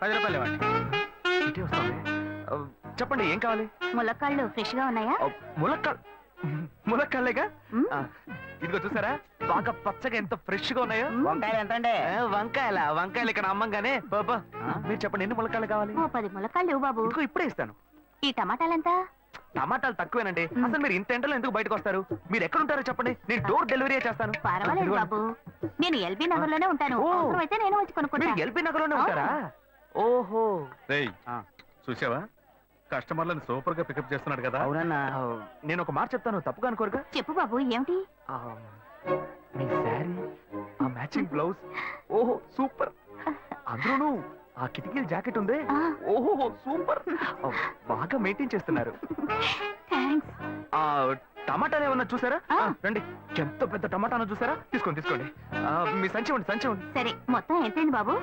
10 రూపాయలు ఇవ్వండి. ఇటే వస్తుంది. చెప్పండి ఏం కావాలి? ములక్కాళ్ళు ఫ్రెష్ గా ఉన్నాయా? ములక్కాళ్ళేగా. ఇదిగో చూసారా బాగా పచ్చగా ఎంత ఫ్రెష్ గా ఉన్నాయో. వంకాయలు ఎంత అండి? వంకాయలు ఇక్కడ అమ్మంగానే బాబా. మీరు చెప్పండి ఎన్ని ములక్కాళ్ళు కావాలి? ఓ 10 ములక్కాళ్ళు ఇవ్వు బాబు. ఇదిగో ఇప్పుడే ఇస్తాను. ఈ టమాటాలెంత? టమాటాలు తక్కువేనండి. అసలు మీరు ఇంత ఎండలో ఎందుకు బయటకు వస్తారు? మీరు ఎక్కడ ఉంటారో చెప్పండి, నేను డోర్ డెలివరీ చేస్తాను. పర్వాలేదు బాబు, నేను ఎల్బీ నగర్ లోనే ఉంటాను. అయితే నేను వచ్చి కొనుక్కుంటా. ఎల్బీ నగర్ లోనే ఉంటారా? ఓహో. చూసావా కస్టమర్లను సూపర్ గా పికప్ చేస్తున్నాడు కదా. అవునన్నా. నేను ఒక మాట చెప్తాను, తప్పుగా అనుకోరుగా? చెప్పు బాబు, ఏమిటి? మీ శారీ, ఆ మ్యాచింగ్ బ్లౌజ్, ఓహో సూపర్. అందులోనూ ఆ కిటికీల జాకెట్ ఉంది, ఓహో సూపర్. బాగా మెయింటైన్ చేస్తున్నారు. టమాటాలు ఏమన్నా చూసారా? రండి, ఎంత పెద్ద టమాటాను చూసారా? తీసుకోండి తీసుకోండి. మీ సంచి ఇవ్వండి, సంచి ఇవ్వండి. సరే, మొత్తం ఎంతైంది బాబు?